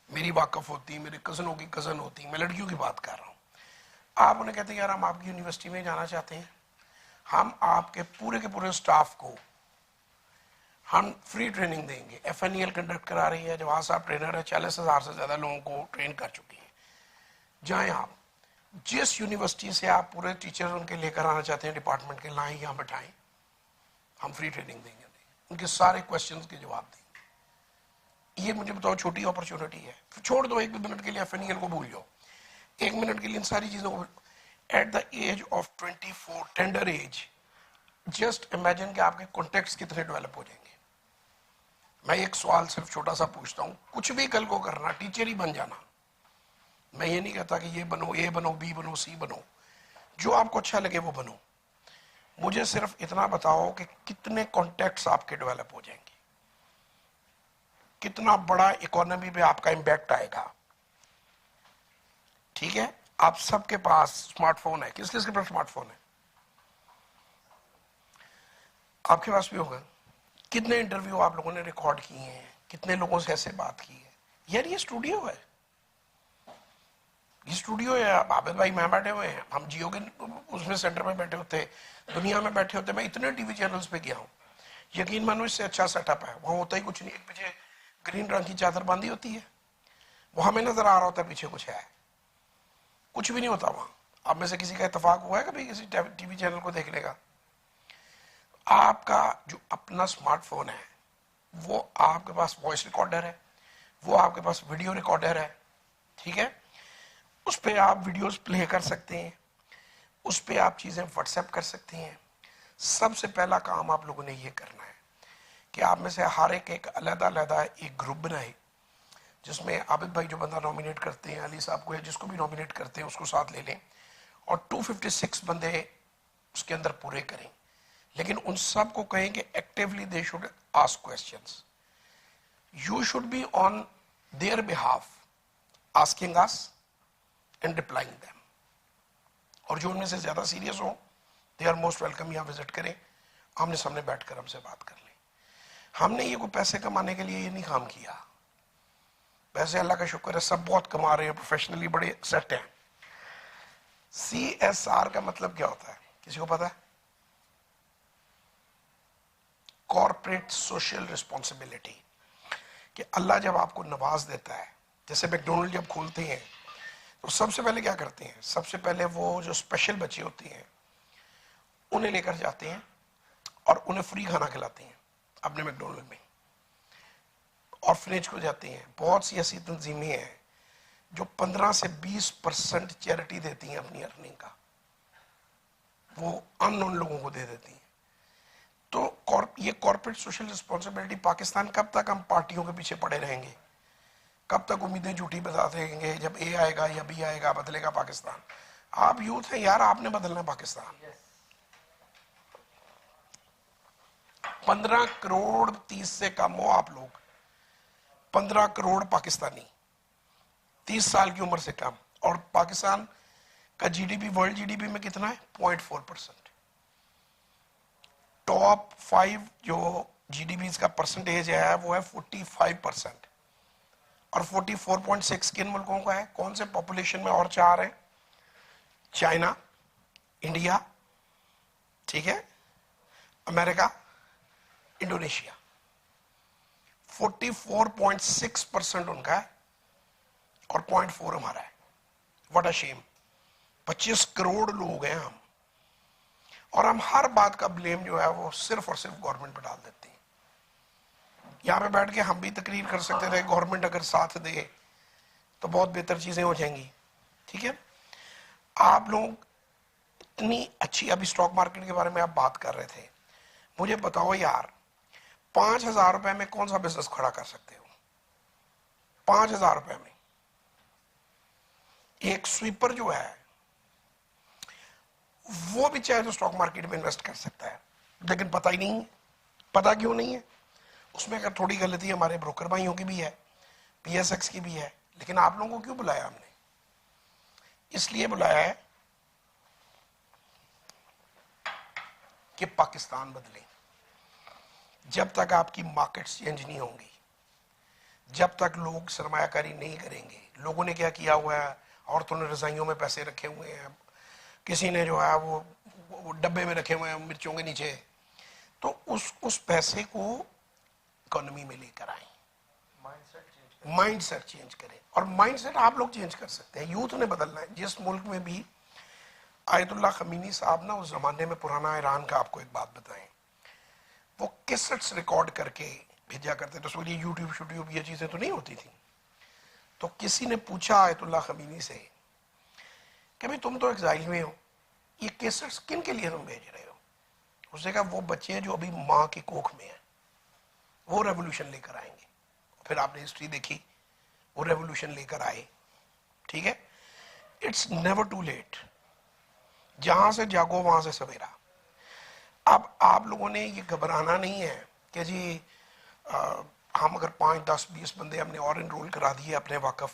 मेरी वाकफ होती, मेरे कज़नों की कज़न होती, मैं लड़कियों की बात कर रहा हूँ। आप उन्हें कहते हैं यार हम आपकी यूनिवर्सिटी में जाना चाहते हैं, हम आपके पूरे के पूरे स्टाफ को हम फ्री ट्रेनिंग देंगे। FNEL कंडक्ट करा रही है, जवाहर साहब ट्रेनर है, 40,000 से ज़्यादा लोगों को ट्रेन कर चुकी हैं। जाएँ आप, जिस यूनिवर्सिटी से आप पूरे टीचर उनके लेकर आना चाहते हैं डिपार्टमेंट के, लाएँ यहाँ बैठाएँ, हम फ्री ट्रेनिंग देंगे, उनके सारे क्वेश्चंस के जवाब देंगे। ये मुझे बताओ छोटी अपॉर्चुनिटी है। छोड़ दो एक मिनट के लिए FNEL को भूल जाओ, एक मिनट के लिए इन सारी चीज़ों को। At the age of 24, tender age, just imagine कि आपके कॉन्टेक्ट्स कितने डेवलप हो जाएंगे। मैं एक सवाल सिर्फ छोटा सा पूछता हूँ, कुछ भी कल को करना, टीचर ही बन जाना। मैं ये नहीं कहता कि ये बनो, A बनो, B बनो, C बनो, जो आपको अच्छा लगे वो बनो। मुझे सिर्फ इतना बताओ कि कितने कॉन्टेक्ट्स आपके डेवलप हो जाएंगे, कितना बड़ा इकोनॉमी पे आपका इम्पैक्ट आएगा। ठीक है, आप सबके पास स्मार्टफोन है, किस किस के पास स्मार्टफोन है? आपके पास भी होगा। कितने इंटरव्यू आप लोगों ने रिकॉर्ड किए हैं, कितने लोगों से ऐसे बात की है? यार ये स्टूडियो है, ये स्टूडियो है। आबिद भाई मैं बैठे हुए हैं, हम जियो के उसमें सेंटर में बैठे होते, दुनिया में बैठे होते। मैं इतने टीवी चैनल्स पे गया हूँ, यकीन मानो इससे अच्छा सेटअप है। वहाँ होता ही कुछ नहीं, एक पीछे ग्रीन रंग की चादर बांधी होती है, वो हमें नजर आ रहा होता है पीछे कुछ है, कुछ भी नहीं होता वहाँ। आप में से किसी का इत्तेफाक हुआ है कभी किसी टीवी चैनल को देखने का? आपका जो अपना स्मार्टफोन है, वो आपके पास वॉइस रिकॉर्डर है, वो आपके पास वीडियो रिकॉर्डर है। ठीक है, उस पर आप वीडियोस प्ले कर सकते हैं, उस पर आप चीज़ें व्हाट्सएप कर सकते हैं। सबसे पहला काम आप लोगों ने ये करना है कि आप में से हर एक अलग-अलग एक ग्रुप बनाए, जिसमें आबिद भाई जो बंदा नॉमिनेट करते हैं, अली साहब को या जिसको भी नॉमिनेट करते हैं उसको साथ ले लें, और 256 बंदे उसके अंदर पूरे करें। लेकिन उन सब को कहें कि actively they should ask questions, you should be on their behalf asking us and replying them. और जो उनमें से ज्यादा सीरियस हो, दे आर मोस्ट वेलकम, यहाँ विजिट करें, आमने सामने बैठकर हमसे बात कर लें। हमने ये कोई पैसे कमाने के लिए ये नहीं काम किया। वैसे अल्लाह का शुक्र है सब बहुत कमा रहे हैं, प्रोफेशनली बड़े सेट हैं। CSR का मतलब क्या होता है, किसी को पता है? Corporate social responsibility. कि अल्लाह जब आपको नवाज देता है, जैसे मैकडोनल्ड जब खोलते हैं तो सबसे पहले क्या करते हैं? सबसे पहले वो जो स्पेशल बच्चे होते हैं उन्हें लेकर जाते हैं और उन्हें फ्री खाना खिलाते हैं अपने मैकडोनल्ड में। ऑर्फनेज को जाते हैं। बहुत सी ऐसी तंजीमें हैं जो 15 से 20% चैरिटी देती हैं अपनी अर्निंग का, वो अननोन लोगों को दे देती हैं। तो ये कॉर्पोरेट सोशल रिस्पॉन्सिबिलिटी, पाकिस्तान कब तक हम पार्टियों के पीछे पड़े रहेंगे? कब तक उम्मीदें झूठी बताते रहेंगे? जब A आएगा या B आएगा बदलेगा पाकिस्तान। आप यूथ हैं यार, आपने बदलना पाकिस्तान। 15 करोड़ 30 से कम हो आप लोग, 15 करोड़ पाकिस्तानी 30 साल की उम्र से कम, और पाकिस्तान का GDP वर्ल्ड GDP में कितना है? 0.4%। टॉप 5 जो GDP का परसेंटेज है वो है 45%, और 44.6 किन मुल्कों का है? कौन से पॉपुलेशन में और 4 है? चाइना, इंडिया, ठीक है, अमेरिका, इंडोनेशिया। 44.6% उनका है और 0.4 हमारा है। What a shame. 25 करोड़ लोग हैं हम, और हम हर बात का ब्लेम जो है वो सिर्फ और सिर्फ गवर्नमेंट पर डाल देते हैं। यहाँ पे बैठ के हम भी तकरीर कर सकते थे, गवर्नमेंट अगर साथ दे तो बहुत बेहतर चीजें हो जाएंगी। ठीक है, आप लोग इतनी अच्छी, अभी स्टॉक मार्केट के बारे में आप बात कर रहे थे, मुझे बताओ यार 5,000 रुपए में कौन सा बिजनेस खड़ा कर सकते हो? 5,000 रुपए में एक स्वीपर जो है वो भी चाहे तो स्टॉक मार्केट में इन्वेस्ट कर सकता है, लेकिन पता ही नहीं है। पता क्यों नहीं है? उसमें अगर थोड़ी गलती हमारे ब्रोकर भाइयों की भी है, PSX की भी है, लेकिन आप लोगों को क्यों बुलाया हमने? इसलिए बुलाया है कि पाकिस्तान बदले। जब तक आपकी मार्केट्स चेंज नहीं होंगी, जब तक लोग सरमायाकारी नहीं करेंगे, लोगों ने क्या किया हुआ है, औरतों ने रजाइयों में पैसे रखे हुए हैं, किसी ने जो है वो डब्बे में रखे हुए हैं मिर्चों के नीचे, तो उस पैसे को इकोनॉमी में लेकर आए, माइंडसेट चेंज करें। और माइंडसेट आप लोग चेंज कर सकते हैं, यूथ ने बदलना है। जिस मुल्क में भी आयतुल्लाह खमीनी साहब ना उस जमाने में, पुराना ईरान का, आपको एक बात बताएं, वो कैसेट्स रिकॉर्ड करके भेजा करते थे। तो ये यूट्यूब ये चीजें तो नहीं होती थी। तो किसी ने पूछा आयतुल्लाह खमीनी से कि भाई तुम तो एग्जाइल में हो, ये कैसेट्स किन के लिए तुम भेज रहे हो? उसने कहा वो बच्चे हैं जो अभी माँ की कोख में है, वो रेवोल्यूशन लेकर आएंगे। फिर आपने हिस्ट्री देखी, वो रेवोल्यूशन लेकर आए। ठीक है, इट्स नेवर टू लेट। जहां से जागो वहां से सवेरा। अब आप लोगों ने ये घबराना नहीं है कि जी हम अगर 5, 10, 20 बंदे हमने और इनरोल करा दिए अपने वाकफ,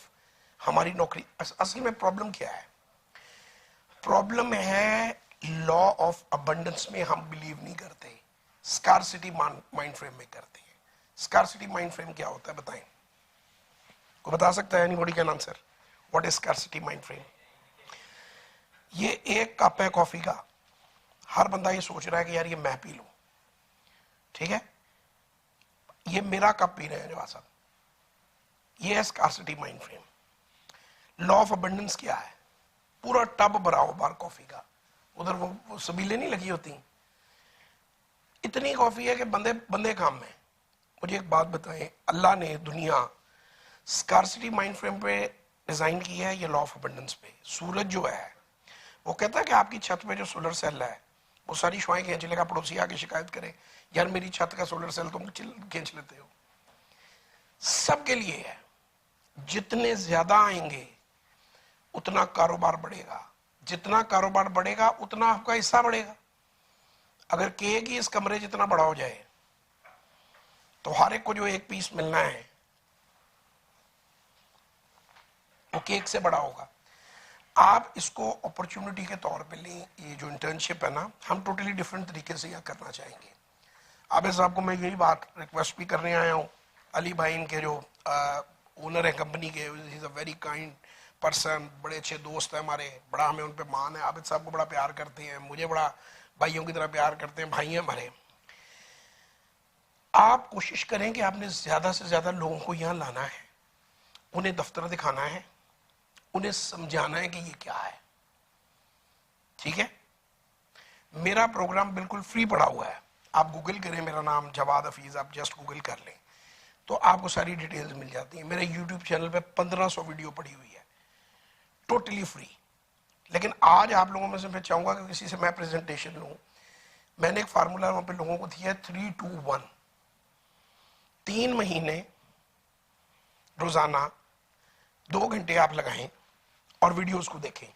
हमारी नौकरी। असल में प्रॉब्लम क्या है? प्रॉब्लम है लॉ ऑफ अबंडेंस में हम बिलीव नहीं करते, स्कार्सिटी माइंड फ्रेम में करते हैं। स्कार्सिटी माइंड फ्रेम क्या होता है बताएं? को बता सकता है? Anybody can answer? What is scarcity mind frame? ये एक कप है कॉफी का, हर बंदा ये सोच रहा है कि यार ये मैं पी लूं, ठीक है, ये मेरा कप पी रहे हैं जवाब साहब, ये है scarcity mind frame. Law of abundance क्या है? पूरा टब भरा हो बार कॉफी का, उधर वो सबीलें नहीं लगी होती, इतनी कॉफी है कि बंदे बंदे काम में। मुझे एक बात बताएं, अल्लाह ने दुनिया स्कार्सिटी माइंड फ्रेम पे डिजाइन की है, ये लॉ ऑफ अबंडेंस पे। सूरज जो है वो कहता है कि आपकी छत पे जो सोलर सेल है वो सारी शुआएं खींच लेगा, पड़ोसी आके शिकायत करे यार मेरी छत का सोलर सेल तुम खींच लेते हो। सबके लिए है, जितने ज्यादा आएंगे उतना कारोबार बढ़ेगा, जितना कारोबार बढ़ेगा उतना आपका हिस्सा बढ़ेगा। अगर केक ही इस कमरे जितना बड़ा हो जाए तो हर एक को जो एक पीस मिलना है वो केक से बड़ा होगा। आप इसको अपॉर्चुनिटी के तौर पे लें। ये जो इंटर्नशिप है ना, हम टोटली डिफरेंट तरीके से यह करना चाहेंगे। आबिद साहब को मैं यही बात रिक्वेस्ट भी करने आया हूँ। अली भाई इनके जो ओनर है कंपनी के, is a very kind person, बड़े अच्छे दोस्त हैं हमारे, बड़ा हमें उन पे मान है। आबिद साहब को बड़ा प्यार करते हैं, मुझे बड़ा भाइयों की तरह प्यार करते हैं, भाई हैं हमारे। आप कोशिश करें कि आपने ज्यादा से ज्यादा लोगों को यहाँ लाना है, उन्हें दफ्तर दिखाना है, उन्हें समझाना है कि ये क्या है। ठीक है, मेरा प्रोग्राम बिल्कुल फ्री पड़ा हुआ है, आप गूगल करें, मेरा नाम जवाद हफीज, आप जस्ट गूगल कर लें तो आपको सारी डिटेल्स मिल जाती है। मेरे यूट्यूब चैनल पे 1500 वीडियो पड़ी हुई है, टोटली फ्री। लेकिन आज आप लोगों में से मैं चाहूंगा कि किसी से मैं प्रेजेंटेशन लूं। मैंने एक फार्मूला वहां पे लोगों को दिया है, 3-2-1। 3 महीने रोजाना 2 घंटे आप लगाएं और वीडियोस को देखें।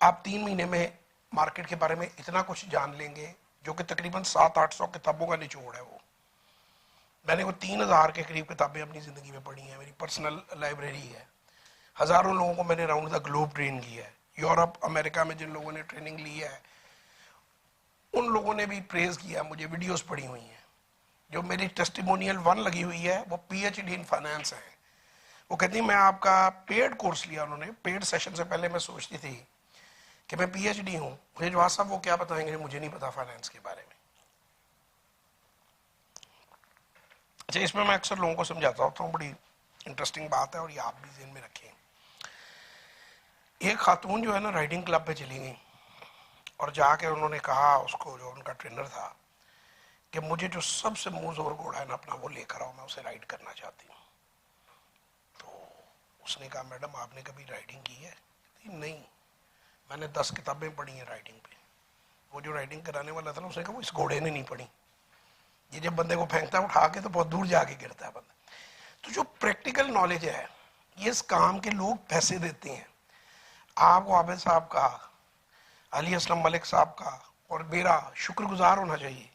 आप 3 महीने में मार्केट के बारे में इतना कुछ जान लेंगे जो कि तकरीबन 700-800 किताबों का निचोड़ है। वो मैंने वो 3000 के करीब किताबें अपनी जिंदगी में पढ़ी हैं, मेरी पर्सनल लाइब्रेरी है। हजारों लोगों को मैंने राउंड द ग्लोब ट्रेन किया है। यूरोप, अमेरिका में जिन लोगों ने ट्रेनिंग ली है उन लोगों ने भी प्रेज किया, मुझे वीडियोस पड़ी हुई हैं। जो मेरी टेस्टिमोनियल 1 लगी हुई है वो PhD इन फाइनेंस है। वो कहती मैं आपका पेड कोर्स लिया, उन्होंने पेड सेशन से पहले मैं सोचती थी कि मैं PhD हूं, मुझे जवाब साहब वो क्या बताएंगे, मुझे नहीं पता फाइनेंस के बारे में। अच्छा, इसमें मैं अक्सर लोगों को समझाता होता हूँ, बड़ी इंटरेस्टिंग बात है और ये आप भी ज़हन में रखें। एक खातून जो है ना राइडिंग क्लब पे चली गई और जाके उन्होंने कहा उसको, जो उनका ट्रेनर था, कि मुझे जो सबसे मुंह जोर घोड़ा है ना अपना वो लेकर आओ, मैं उसे राइड करना चाहती हूँ। तो उसने कहा मैडम आपने कभी राइडिंग की है? नहीं, मैंने 10 किताबें पढ़ी हैं राइडिंग पे। वो जो राइडिंग कराने वाला था ना उसने कहा वो इस घोड़े ने नहीं पढ़ी, ये जब बंदे को फेंकता है उठा के तो बहुत दूर जाके गिरता है बंदा। तो जो प्रैक्टिकल नॉलेज है ये इस काम के लोग पैसे देते हैं। आपको आबिद साहब का, अली असलम मलिक साहब का और मेरा शुक्रगुजार होना चाहिए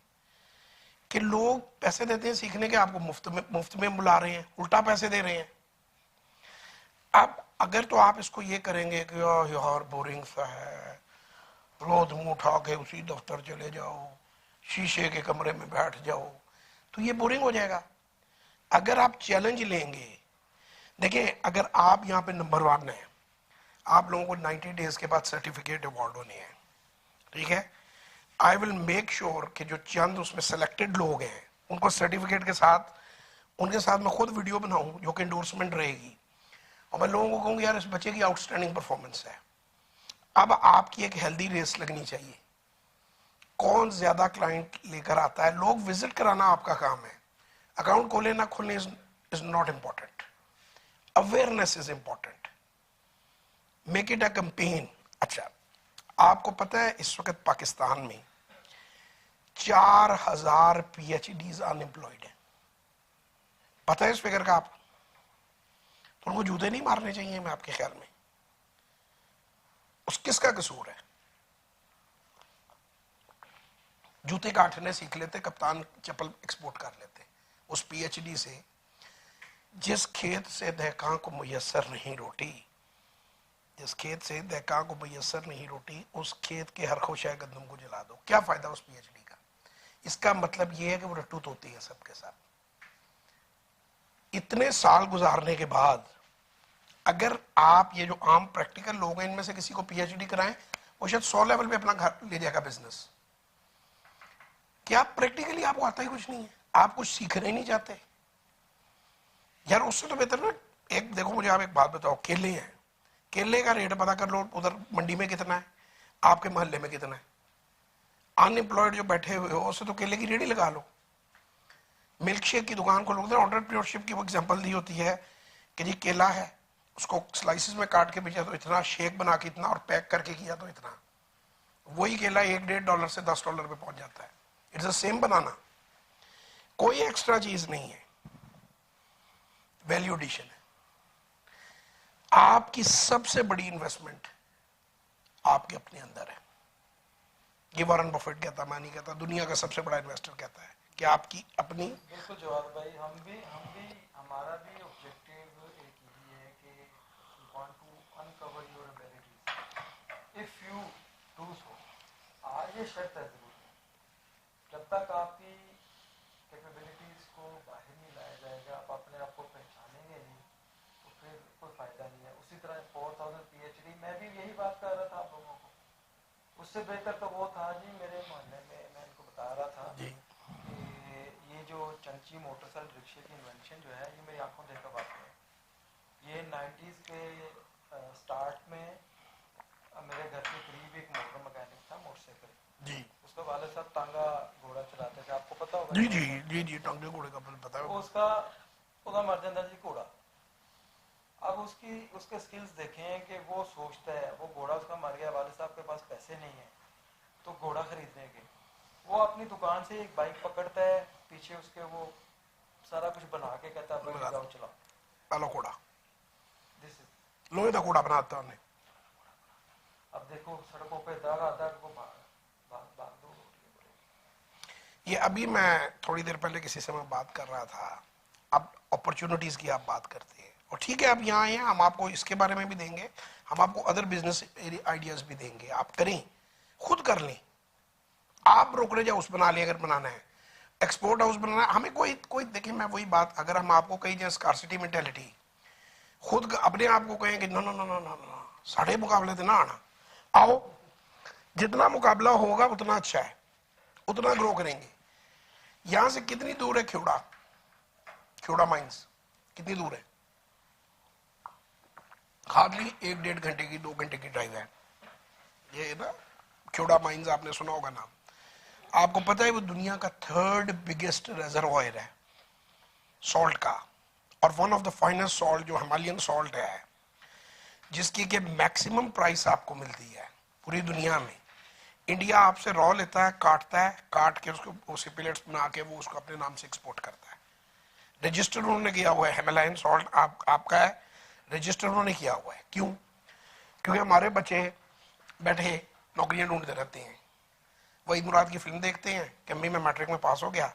कि लोग पैसे देते हैं सीखने के, आपको मुफ्त में बुला रहे हैं, उल्टा पैसे दे रहे हैं। अब अगर तो आप इसको ये करेंगे कि यार बोरिंग सा है, रोज मुंह उठा के उसी दफ्तर चले जाओ, शीशे के कमरे में बैठ जाओ, तो ये बोरिंग हो जाएगा। अगर आप चैलेंज लेंगे, देखिए अगर आप यहाँ पे नंबर 1 है, आप लोगों को 90 डेज के बाद सर्टिफिकेट अवार्ड होने हैं, ठीक है। आई विल मेक श्योर कि जो चंद उसमें सेलेक्टेड लोग हैं उनको सर्टिफिकेट के साथ, उनके साथ मैं खुद वीडियो बनाऊं जो कि एंडोर्समेंट रहेगी, और मैं लोगों को कहूँगा यार इस बच्चे की आउटस्टैंडिंग परफॉर्मेंस है। अब आपकी एक हेल्दी रेस लगनी चाहिए, कौन ज्यादा क्लाइंट लेकर आता है। लोग विजिट कराना आपका काम है, अकाउंट खोले ना खोलने is not important, awareness is important, make it a campaign. अच्छा, आपको पता है इस वक्त पाकिस्तान में 4000 PhDs अनएम्प्लॉयड है, पता है इस फिगर का आप? तो उनको जूते नहीं मारने चाहिए मैं आपके ख्याल में? उस किसका कसूर है? जूते काटने सीख लेते, कप्तान चप्पल एक्सपोर्ट कर लेते उस PhD से। जिस खेत से दहकां को मुयस्सर नहीं रोटी, जिस खेत से दहकां को मुयस्सर नहीं रोटी, उस खेत के हर खुशा गंदम को जला दो। क्या फायदा उस PhD का? इसका मतलब यह है कि वो रट्टू होती है सबके साथ। इतने साल गुजारने के बाद अगर आप ये जो आम प्रैक्टिकल लोग हैं इनमें से किसी को PhD कराएं, वो शायद 100 लेवल पे अपना घर ले जाएगा बिजनेस। क्या प्रैक्टिकली आपको आता ही कुछ नहीं है, आप कुछ सीखना ही नहीं चाहते यार? उससे तो बेहतर ना, एक देखो मुझे आप एक बात बताओ, केले हैं, केले का रेट पता कर लो उधर मंडी में कितना है, आपके मोहल्ले में कितना है। अनएम्प्लॉयड जो बैठे हुए हो उससे तो केले की रेडी लगा लो, मिल्क शेक की दुकान खोलो। एंटरप्रेन्योरशिप की वो एग्जांपल दी होती है कि जी केला है, उसको स्लाइसिस में काट के बेचा तो इतना, शेक बना के इतना, और पैक करके किया तो इतना। वही केला $1-1.5 से $10 पे पहुंच जाता है। इट्स द सेम बनाना, कोई एक्स्ट्रा चीज नहीं है, वैल्यू एडिशन है। आपकी सबसे बड़ी इन्वेस्टमेंट आपके अपने अंदर है। ये वॉरेन बफेट कहता, मैं नहीं कहता, दुनिया का सबसे बड़ा इन्वेस्टर कहता है कि आपकी अपनी। बिल्कुल जवाब भाई, हम भी हमारा भी ऑब्जेक्टिव एक ही है कि we want to uncover your abilities if you do so. आज ये शर्त है जरूर, जब तक आपकी कैपेबिलिटीज को बाहर नहीं लाया जाएगा, आप अपने आप को पहचानेंगे नहीं, तो फिर कोई फायदा नहीं है। उसी तरह 4000 PhD, मैं भी यही बात कर रहा था आप लोगों को। उससे बेहतर तो वो था जी, मेरे मोहल्ले में मैं इनको बता रहा था जी। कि ये जो चंची मोटरसाइकिल रिक्शे की इन्वेंशन जो है, ये मेरी आंखों देखा बात है। ये 90s के स्टार्ट में मेरे घर के करीब एक मोटर मैकेनिक था, मोटरसाइकिल जी। उसका वाले साहब टांगा घोड़ा चलाते थे, आपको पता होगा। जी जी जी जी, टांगे घोड़े का पता है। उसका मर जाता जी घोड़ा। अब उसके स्किल्स देखें कि वो सोचता है, वो घोड़ा उसका मर गया, वाले साहब के पास पैसे नहीं है तो घोड़ा खरीदने के, वो अपनी दुकान से एक बाइक पकड़ता है, पीछे उसके वो सारा कुछ बना के कहता है भाई जाओ चलाओ। पहला घोड़ा दिस इज लोहे का घोड़ा बनाता है। अब देखो सड़कों पे दाग को भाग दो। ये अभी मैं थोड़ी देर पहले किसी से मैं बात कर रहा था, अब अपॉर्चुनिटीज की आप बात करते हैं, और ठीक है आप यहाँ आए हैं, हम आपको इसके बारे में भी देंगे, हम आपको अदर बिजनेस आइडियाज भी देंगे, आप करें, खुद कर लें। आप ब्रोकरेज हाउस बना लें अगर बनाना है, एक्सपोर्ट हाउस बनाना है, हमें कोई देखिए मैं वही बात, अगर हम आपको कहीं जैसे स्कार्सिटी मेंटेलिटी, खुद अपने आप को कहें कि no no no no no no साढ़े मुकाबले से ना आना, आओ, जितना मुकाबला होगा उतना अच्छा है, उतना ग्रो करेंगे। यहां से कितनी दूर है ख्योड़ा माइंस, कितनी दूर है? हार्डली 1-1.5 घंटे की, 2 घंटे की ड्राइव है ये ना, ख्योड़ा माइंस आपने सुना होगा नाम। आपको पता है वो दुनिया का 3rd बिगेस्ट रिजर्वॉयर है सॉल्ट का, और one of the finest salt जो हिमालयन सॉल्ट है, जिसकी के मैक्सिमम प्राइस आपको मिलती है पूरी दुनिया में। इंडिया आपसे रॉ लेता है, काटता है, काट के उसको उसे पिलेट्स बना के वो उसको अपने नाम से एक्सपोर्ट करता है। रजिस्टर उन्होंने किया हुआ है, हिमालयन सॉल्ट आपका है, रजिस्टर उन्होंने किया हुआ है। क्यों? क्योंकि हमारे बच्चे बैठे नौकरियां ढूंढते रहते हैं, वही मुराद की फिल्म देखते हैं कि अम्मी मैं मैट्रिक में पास हो गया,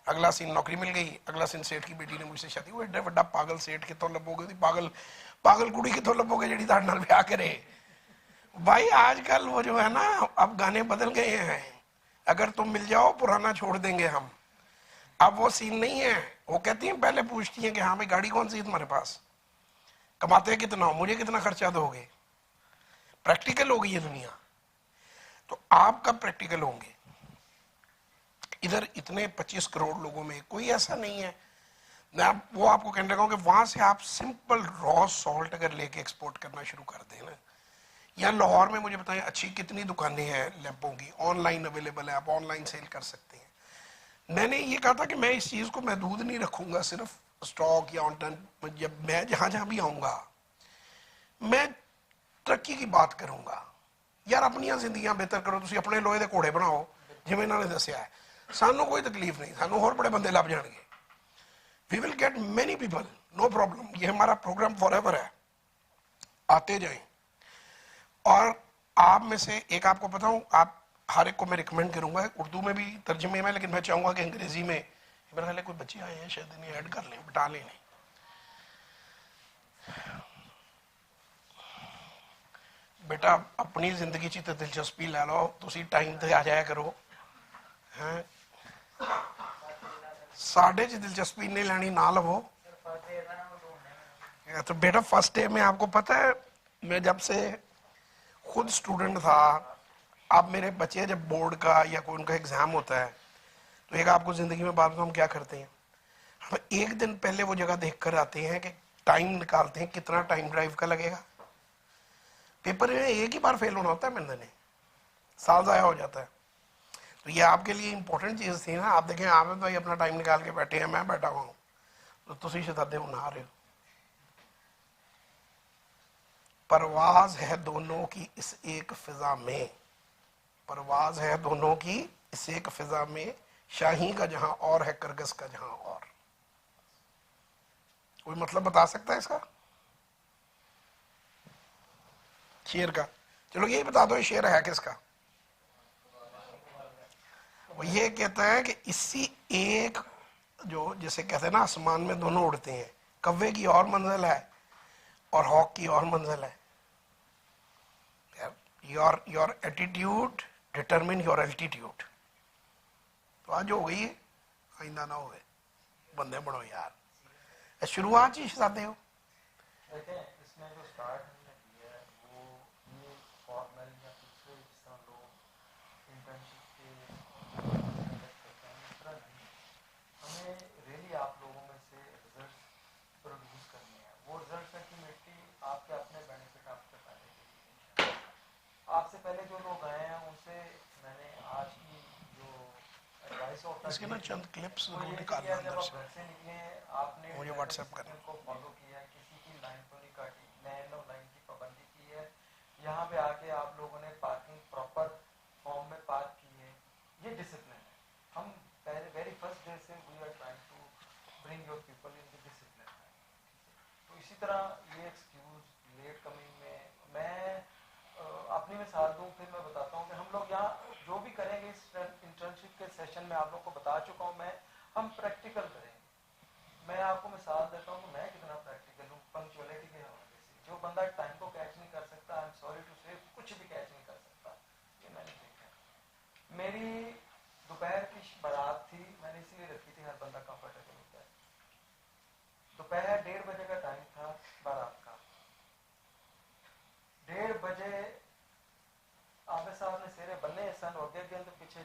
अगला सीन नौकरी मिल गई, अगला सीन सेठ की बेटी ने मुझसे शादी, वो एडा बड़ा पागल सेठ के तो लबोगे, पागल कुड़ी के तो लबोगे जड़ी ताड़ नाल ब्याह करे। भाई आजकल वो जो है ना, अब गाने बदल गए हैं, अगर तुम मिल जाओ पुराना छोड़ देंगे हम। अब वो सीन नहीं है, वो कहती हैं पहले पूछती हैं कि हाँ भाई गाड़ी कौन सी है तुम्हारे पास, कमाते हैं कितना, मुझे कितना खर्चा दोगे। प्रैक्टिकल होगी ये दुनिया। तो आप कब प्रैक्टिकल होंगे? इधर इतने 25 करोड़ लोगों में कोई ऐसा नहीं है। मैं वो आपको कहने लगा कि वहां से आप सिंपल रॉ सॉल्ट अगर लेके एक्सपोर्ट करना शुरू कर दें ना, या लाहौर में मुझे बताएं अच्छी कितनी दुकानें हैं लैंपों की, ऑनलाइन अवेलेबल है, आप ऑनलाइन सेल कर सकते हैं। मैंने ये कहा था कि मैं इस चीज़ को महदूद नहीं रखूंगा सिर्फ स्टॉक या ऑनलाइन, जब मैं जहां जहां भी आऊंगा मैं तरक्की की बात करूंगा। यार अपनियां जिंदगियां बेहतर करो, तुम अपने लोहे के घोड़े बनाओ जिवें इन्होंने दसिया है, सानू कोई तकलीफ नहीं, सानू होर बड़े बंदे लभ जाएंगे, we will get many people, no problem. ये हमारा प्रोग्राम फॉर एवर है, आते जाएं। और आप में से एक आपको बताऊं, आप हर एक को मैं रिकमेंड करूंगा, उर्दू में भी तर्जमे में, लेकिन मैं चाहूंगा कि अंग्रेजी में, मेरे ख्याल है कोई बच्चे आए हैं शायद इन्हें ऐड कर लें, बिठा लें नहीं। बेटा अपनी जिंदगी च दिलचस्पी लै लो, तुसी टाइम ते आ जाया करो हैं, साढ़े च दिलचस्पी नहीं लेनी ना लवो। तो बेटा फर्स्ट डे में आपको पता है, मैं जब से खुद स्टूडेंट था, अब मेरे बच्चे जब बोर्ड का या कोई उनका एग्जाम होता है, तो एक आपको जिंदगी में बात में हम क्या करते हैं, हम एक दिन पहले वो जगह देख कर आते हैं कि टाइम निकालते हैं कितना टाइम ड्राइव का लगेगा। पेपर में एक ही बार फेल होना होता है बंदे ने, साल जाया हो जाता है। तो ये आपके लिए इंपॉर्टेंट चीज थी ना। आप देखें आप भाई अपना टाइम निकाल के बैठे हैं, मैं बैठा हुआ हूँ, तो तुम शताब्दी उड़ा रहे हो। परवाज है दोनों की इस एक फिजा में, परवाज है दोनों की इस एक फिजा में, शाही का जहां और है करगस का जहां और। कोई मतलब बता सकता है इसका शेर का? चलो यही बता दो, ये शेर है किसका? वो ये कहता है कि इसी एक, जो जैसे कहते हैं ना आसमान में दोनों उड़ते हैं, कव्वे की और मंजिल है और हॉक की और मंजिल है। Your attitude determine your altitude. तो आज हो गई है, आइंदा ना हो, बंदे बनो यार, शुरुआत ही सादे हो। देखें इसमें जो स्टार्ट हमने किया है वो ये फॉर्मल या दूसरे जिस तरह लोग इंटर्नशिप के मेहनत करते हैं इस तरह नहीं। हमें रियली आप लोगों में से रिजल्ट प्रोड्यूस करने हैं। वो रिजल्ट अल्टीमेटली आपके अपने बेनिफिट आपके फायदे के लिए। आपसे पहले जो लोग आए हैं उनसे मैंने आज की जो एडवाइस ऑफ इसके ना चंद क्लिप्स वो ये निकालना किया, जब अंदर आप से, घर से निकले आपने मुझे व्हाट्सएप करना। को फॉलो किया, किसी की लाइन को नहीं काटी, लैंड और लाइन की पाबंदी की है। यहाँ पे आके आप लोगों ने पार्किंग प्रॉपर फॉर्म में पार्क की है, ये डिसिप्लिन है। हम पहले वेरी फर्स्ट डे से we are trying to bring your people in the discipline. तो इसी तरह ये एक्सक्यूज लेट कमिंग में मैं अपनी मिसाल दूं, फिर मैं बताता हूँ कि हम लोग यहाँ जो भी करेंगे इस इंटर्नशिप के सेशन में आप लोग को बता चुका हूँ मैं, हम प्रैक्टिकल करेंगे। मैं आपको मिसाल देता हूँ कि मैं कितना प्रैक्टिकल हूँ पंक्चुअलिटी के हवाले से। जो बंदा टाइम को कैच नहीं कर सकता, आई एम सॉरी टू से, कुछ भी कैच नहीं कर सकता, ये मैंने देखा। मेरी दोपहर की बारात थी, मैंने इसीलिए रखी थी हर बंदा कंफर्टेबल होता है। दोपहर 1:30 बजे का टाइम था बारात का। 1:30 बजे आबे साहब ने सेरे बन्ने सन हो गए तो पीछे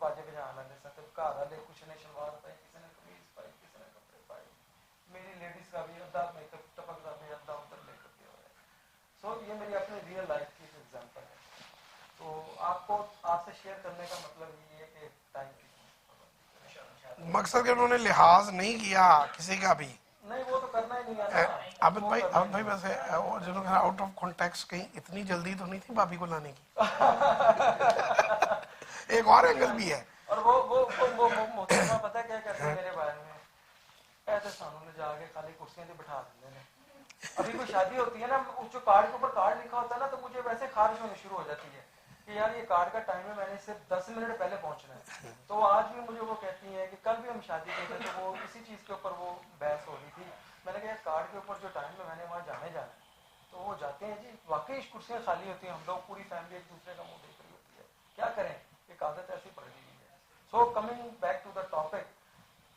बाजे बजाने लगे सन, तो घर वाले कुछ ने शलवार पाई, किसी ने कमीज पाई, किसी ने कपड़े पाए। मेरी लेडीज का भी अद्धा मेकअप टपक रहा है, अद्धा उधर मेकअप किया हुआ है। सो ये मेरी अपनी रियल लाइफ की एग्जांपल है। तो आपको आपसे शेयर करने का मतलब ये है कि टाइम की मकसद कि उन्होंने लिहाज नहीं किया किसी का भी। नहीं, वो तो करना ही नहीं है ना। अब भाई वैसे वो जो आउट ऑफ कॉन्टेक्स्ट कहीं इतनी जल्दी तो नहीं थी भाभी को लाने की। एक और एंगल भी है। और वो मोहतरमा पता क्या कहते हैं मेरे बारे में, ऐसे सानू ले जाके खाली कुर्सियां बिठा देते हैं। अभी कोई शादी होती है ना, उस जो कार्ड के ऊपर कार्ड लिखा होता है ना, तो मुझे वैसे खारिश होनी शुरू हो जाती है कि यार ये कार्ड का टाइम है, मैंने सिर्फ 10 मिनट पहले पहुंचना है। तो आज भी मुझे वो कहती है कि कल भी हम शादी किए थे, तो वो इसी चीज के ऊपर वो बहस हो रही थी। मैंने कहा कार्ड के ऊपर जो टाइम है मैंने वहाँ जाना है, तो वो जाते हैं जी, वाकई कुर्सियां खाली होती हैं, हम लोग पूरी फैमिली एक दूसरे का मुंह देख रही होती है। क्या करें, एक आदत ऐसी पड़ गई है। So coming back to the topic,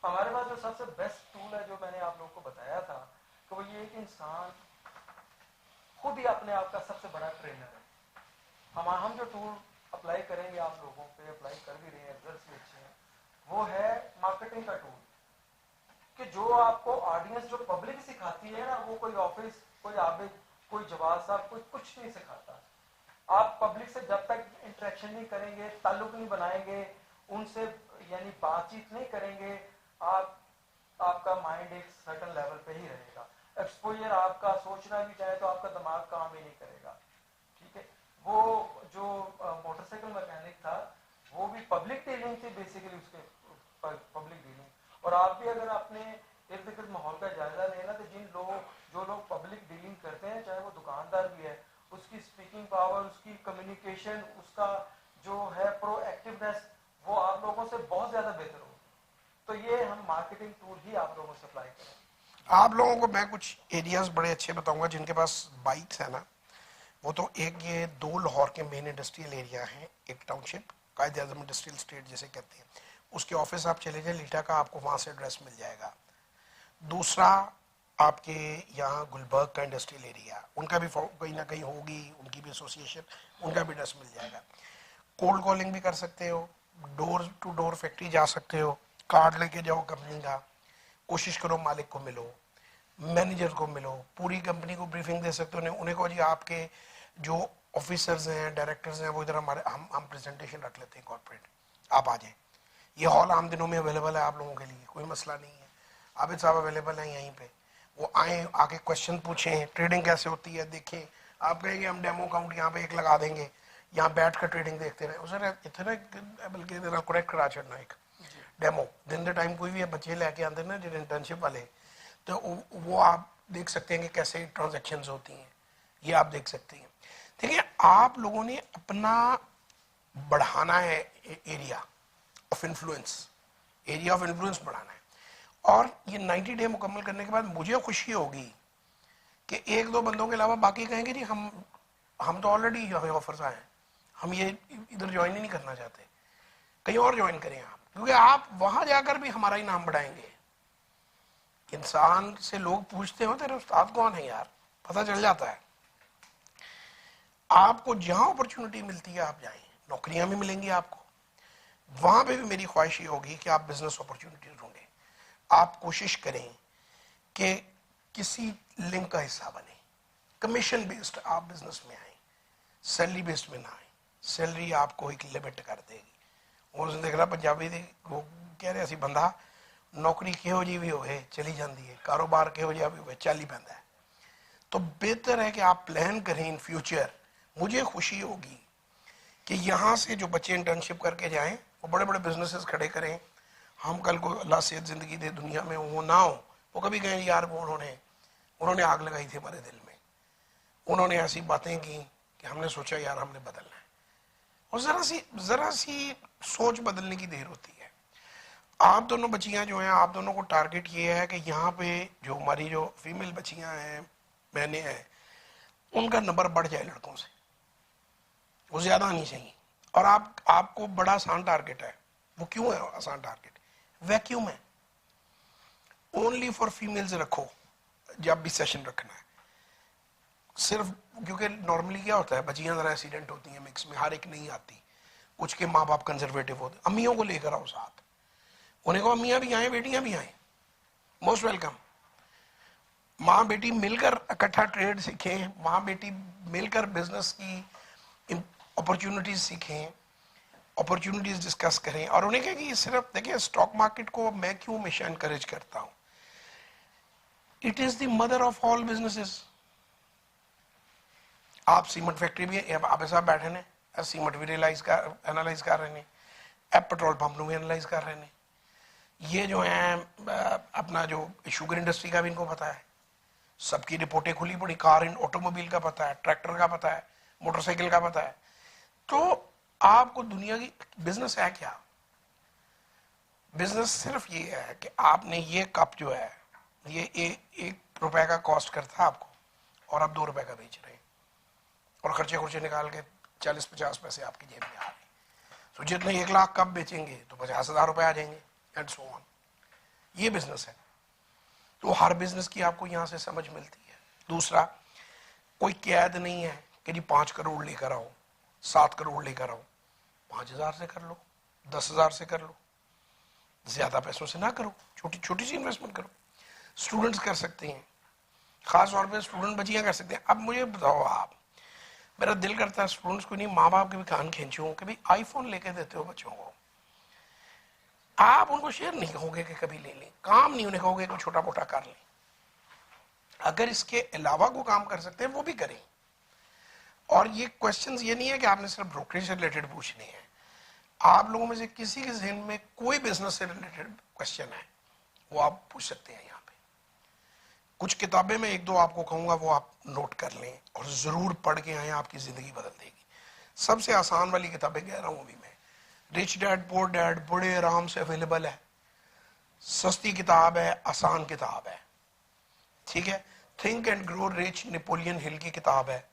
हमारे पास जो सबसे बेस्ट टूल है, जो मैंने आप लोगों को बताया था, कि वो ये है कि इंसान खुद ही अपने आप का सबसे बड़ा ट्रेनर है। हम जो टूल अप्लाई करेंगे आप लोगों पे, अप्लाई कर भी रहे हैं, रिजल्ट भी अच्छे हैं, वो है मार्केटिंग का टूल। कि जो आपको ऑडियंस, जो पब्लिक सिखाती है ना, वो कोई ऑफिस, कोई आबिद, कोई जवाब साहब, कोई कुछ नहीं सिखाता। आप पब्लिक से जब तक इंटरेक्शन नहीं करेंगे, ताल्लुक नहीं बनाएंगे, उनसे यानी बातचीत नहीं करेंगे, आपका माइंड एक सर्टन लेवल पे ही रहेगा। एक्सपोजर आपका, सोचना भी चाहे तो आपका दिमाग काम ही नहीं करेगा। ठीक है, वो जो मोटरसाइकिल मैकेनिक था, वो भी पब्लिक डीलिंग थी बेसिकली, उसके पब्लिक डीलिंग। और आप भी अगर अपने इर्द गिर्द माहौल का जायजा लेना, तो जो लोग पब्लिक डीलिंग करते हैं, चाहे वो दुकानदार भी है, उसकी स्पीकिंग पावर, उसकी कम्युनिकेशन, उसका जो है प्रोएक्टिवनेस, वो आप लोगों से बहुत ज्यादा बेहतर होगी। तो ये हम मार्केटिंग टूल ही आप लोगों से अप्लाई करें। आप लोगों को मैं कुछ एरियाज बड़े अच्छे बताऊंगा जिनके पास बाइक्स है ना। वो तो एक ये 2 लाहौर के मेन इंडस्ट्रियल एरिया हैं, एक टाउनशिप कायद आजम इंडस्ट्रियल स्टेट जिसे कहते हैं, उसके ऑफिस आप चले जाए लीटा का, आपको वहाँ से एड्रेस मिल जाएगा। दूसरा आपके यहाँ गुलबर्ग का इंडस्ट्रियल एरिया, उनका भी कहीं ना कहीं होगी, उनकी भी एसोसिएशन, उनका भी एड्रेस मिल जाएगा। कोल्ड कॉलिंग भी कर सकते हो, डोर टू डोर फैक्ट्री जा सकते हो, कार्ड लेके जाओ कंपनी का, कोशिश करो मालिक को मिलो, मैनेजर को मिलो, पूरी कंपनी को ब्रीफिंग दे सकते हो। उन्हें कहो जी आपके जो ऑफिसर्स हैं, डायरेक्टर्स हैं, वो इधर हमारे हम प्रेजेंटेशन रख लेते हैं कॉर्पोरेट, आप आ जाएं। ये हॉल आम दिनों में अवेलेबल है आप लोगों के लिए, कोई मसला नहीं है। आबिद साहब अवेलेबल हैं यहीं पे, वो आए, आके क्वेश्चन पूछें, ट्रेडिंग कैसे होती है देखें। आप कहेंगे हम डेमो अकाउंट यहाँ पे एक लगा देंगे, यहाँ बैठ कर ट्रेडिंग देखते रहे, सर इतना बल्कि करेक्ट करा चढ़ना एक डेमो दिन द टाइम। कोई भी बच्चे लेके आते हैं ना जो इंटर्नशिप वाले, तो वो आप देख सकते हैं कि कैसे ट्रांजैक्शंस होती हैं, ये आप देख सकते हैं। ठीक है, आप लोगों ने अपना बढ़ाना है area of influence, area of influence बढ़ाना है। और ये 90 डे मुकम्मल करने के बाद मुझे खुशी होगी कि 1-2 बंदों के अलावा बाकी कहेंगे जी हम तो ऑलरेडी हमें ऑफर्स आए हैं, हम ये इधर ज्वाइन ही नहीं करना चाहते, कहीं और ज्वाइन करें आप, क्योंकि आप वहां जाकर भी हमारा ही नाम बढ़ाएंगे। इंसान से लोग पूछते हो तेरे उस्ताद कौन है यार, पता चल जाता है। आपको जहां अपॉर्चुनिटी मिलती है आप जाएं, नौकरियां भी मिलेंगी आपको, वहां पे भी मेरी ख्वाहिश ये होगी कि आप बिजनेस अपॉर्चुनिटी ढूंढें। आप कोशिश करें कि किसी लिंक का हिस्सा बने, कमीशन बेस्ड आप बिजनेस में आए, सैलरी बेस्ड में ना आए। सैलरी आपको एक लिमिट कर देगी। और देख रहा पंजाबी दे वो कह रहे असं बंदा नौकरी किहो जी भी होए चली जाती है, कारोबार किहो जिहा भी होए चल ही पैंदा है। तो बेहतर है कि आप प्लान करें इन फ्यूचर। मुझे खुशी होगी कि यहाँ से जो बच्चे इंटर्नशिप करके जाएं वो बड़े बड़े बिजनेसेस खड़े करें। हम कल को अल्लाह सेहत जिंदगी दे दुनिया में वो ना हो, वो कभी कहें यार वो उन्होंने आग लगाई थी हमारे दिल में, उन्होंने ऐसी बातें की कि हमने सोचा यार हमने बदलना है। और जरा सी सोच बदलने की देर होती है। आप दोनों बच्चियां जो हैं, आप दोनों को टारगेट ये है कि यहाँ पे जो हमारी जो फीमेल बच्चियां हैं, बहनें हैं, उनका नंबर बढ़ जाए लड़कों से, वो ज्यादा नहीं चाहिए। और आपको बड़ा आसान टारगेट है। वो क्यों है आसान टारगेट? वैक्यूम है, ओनली फॉर फीमेल्स रखो जब भी सेशन रखना है। सिर्फ क्योंकि नॉर्मली क्या होता है, बच्चियां जरा एक्सीडेंट होती हैं मिक्स में, हर एक नहीं आती, कुछ के माँ बाप कंजर्वेटिव होते। अम्मियों को लेकर आओ साथ, उन्हें कहो अम्मियां भी आए, बेटियां भी आए, मोस्ट वेलकम। माँ बेटी मिलकर इकट्ठा ट्रेड सीखें, माँ बेटी मिलकर बिजनेस की अपॉर्चुनिटीज सीखें, अपॉर्चुनिटीज डिस्कस करें। और उन्हें कहें कि ये सिर्फ देखिए, स्टॉक मार्केट को मैं क्यों हमेशा इनकरेज करता हूं, it is the mother of all businesses. आप सीमेंट फैक्ट्री भी आप साहब बैठे ने, सीमेंट भी एनालाइज कर रहे हैं, अब पेट्रोल पंप भी एनालाइज कर रहे हैं। ये जो है अपना जो शुगर इंडस्ट्री का भी इनको पता है, सबकी रिपोर्टें खुली पड़ी, कार ऑटोमोबाइल का पता है, ट्रैक्टर का पता है, मोटरसाइकिल का पता है। तो आपको दुनिया की बिजनेस है क्या? बिजनेस सिर्फ ये है कि आपने ये कप जो है ये 1 रुपए का कॉस्ट करता है आपको, और आप 2 रुपए का बेच रहे हैं, और खर्चे निकाल के 40-50 पैसे आपकी जेब में आ रहे हैं। तो जितने 1 लाख कप बेचेंगे तो 50,000 रुपए आ जाएंगे, एंड सो ऑन। ये बिजनेस है। तो हर बिजनेस की आपको यहाँ से समझ मिलती है। दूसरा, कोई कैद नहीं है कि जी 5 करोड़ लेकर आओ, 7 करोड़ लेकर आओ। 5,000 से कर लो, 10,000 से कर लो, ज्यादा पैसों से ना करो, छोटी छोटी सी इन्वेस्टमेंट करो। स्टूडेंट्स कर सकते हैं, खास तौर पे स्टूडेंट बच्चियां कर सकते हैं। अब मुझे बताओ आप, मेरा दिल करता है स्टूडेंट्स को नहीं, माँ बाप के भी कान खींचूं कि भाई आईफोन लेके देते हो बच्चों को, आप उनको शेयर नहीं कहोगे कि कभी ले लें, काम नहीं उन्हें कहोगे कि छोटा मोटा कर लें। अगर इसके अलावा को काम कर सकते हैं वो भी करें। और ये क्वेश्चंस ये नहीं है कि आपने सिर्फ ब्रोकरेज से रिलेटेड पूछने हैं। आप लोगों में से किसी के जहन में कोई बिजनेस से रिलेटेड क्वेश्चन है वो आप पूछ सकते हैं। यहाँ पे कुछ किताबें मैं 1-2 आपको कहूंगा, वो आप नोट कर लें और जरूर पढ़ के आए, आपकी जिंदगी बदल देगी। सबसे आसान वाली किताबें कह रहा हूं अभी मैं, रिच डैड पुअर डैड बड़े आराम से अवेलेबल है, सस्ती किताब है, आसान किताब है, ठीक है। Think and grow rich, Napoleon Hill की किताब है,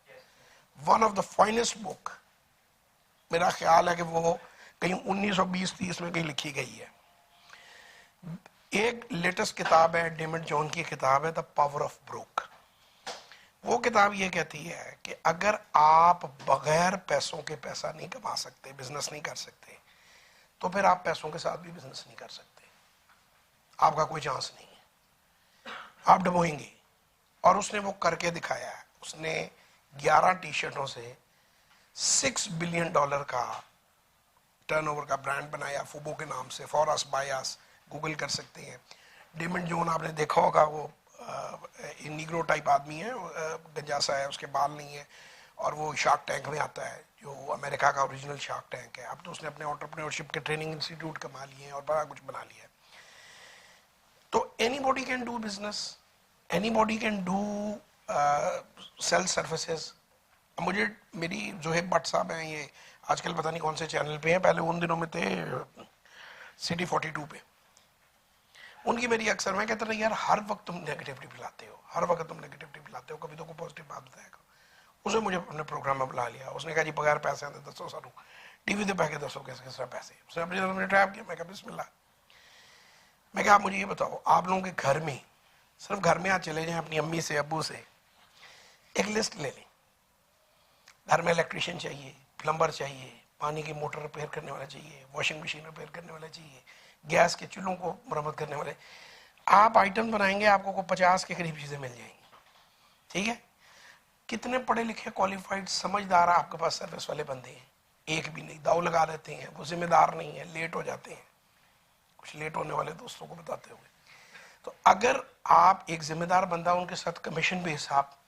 one of the finest book. मेरा ख्याल है कि वो कहीं 1920-30 में कहीं लिखी गई है। एक लेटेस्ट किताब है, डेविड जॉन की किताब है, द पावर ऑफ ब्रोक। वो किताब ये कहती है कि अगर आप बगैर पैसों के पैसा नहीं कमा सकते, बिजनेस नहीं कर सकते, तो फिर आप पैसों के साथ भी बिजनेस नहीं कर सकते, आपका कोई चांस नहीं है, आप डबोएंगे। और उसने वो करके दिखाया है। उसने 11 टी शर्टों से $6 बिलियन का टर्नओवर का ब्रांड बनाया, फुबो के नाम से, for us by us, Google कर सकते हैं। डेविड जॉन आपने देखा होगा, वो नीग्रो टाइप आदमी है, गंजासा है, उसके बाल नहीं है, और वो शार्क टैंक में आता है, जो अमेरिका का ओरिजिनल शार्क टैंक है। अब तो उसने अपने एंटरप्रेन्योरशिप के ट्रेनिंग इंस्टीट्यूट कमा लिए हैं और बड़ा कुछ बना लिया है। तो anybody can do business, anybody can do sale services. मुझे मेरी जोहेब भट्ट साहब हैं, ये आजकल पता नहीं कौन से चैनल पे हैं, पहले उन दिनों में थे सिटी 42 पे। उनकी मेरी अक्सर, मैं कहता रहा यार हर वक्त तुम नेगेटिविटी फैलाते हो, हर वक्त तुम नेगेटिविटी फैलाते हो, कभी तो कोई पॉजिटिव बात बताया करो। उसने मुझे अपने प्रोग्राम में बुला लिया, उसने कहा जी बगैर पैसे आते दसो सारू टीवी दे पैके दसो कैसे किस तरह पैसे। उसने अपनी तरफ मैंने ट्रैप किया, मैं कहा बिस्मिल्लाह। मैं कहा आप मुझे ये बताओ, आप लोगों के घर में, सिर्फ घर में आप चले जाएं अपनी अम्मी से अब्बू से, एक लिस्ट ले लें। घर में इलेक्ट्रिशियन चाहिए, प्लम्बर चाहिए, पानी की मोटर रिपेयर करने वाला चाहिए, वॉशिंग मशीन रिपेयर करने वाला चाहिए, गैस के चूल्हों को मरम्मत करने वाले। आप आइटम बनाएंगे, आपको को 50 के करीब चीजें मिल जाएंगी, ठीक है। कितने पढ़े लिखे क्वालिफाइड समझदार आपके पास सर्विस वाले बंदे हैं? एक भी नहीं। दाव लगा देते हैं, वो जिम्मेदार नहीं है, लेट हो जाते हैं। कुछ लेट होने वाले दोस्तों को बताते हुए, तो अगर आप एक जिम्मेदार बंदा, उनके साथ कमीशन बेस आप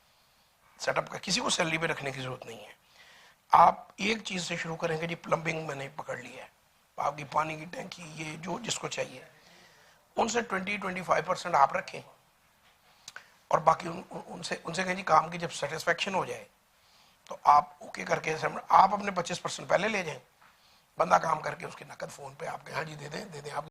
सेटअप का, किसी को सैलरी पे रखने की जरूरत नहीं है। आप एक चीज से शुरू करेंगे जी, प्लम्बिंग मैंने पकड़ लिया है, आपकी पानी की टैंकी, ये जो जिसको चाहिए, उनसे 20-25% आप रखें और बाकी उनसे कहें जी काम की जब सेटिस्फेक्शन हो जाए तो आप ओके करके आप अपने 25% पहले ले जाएं, बंदा काम करके उसकी नकद फोन पे आप हाँ जी दे दें आप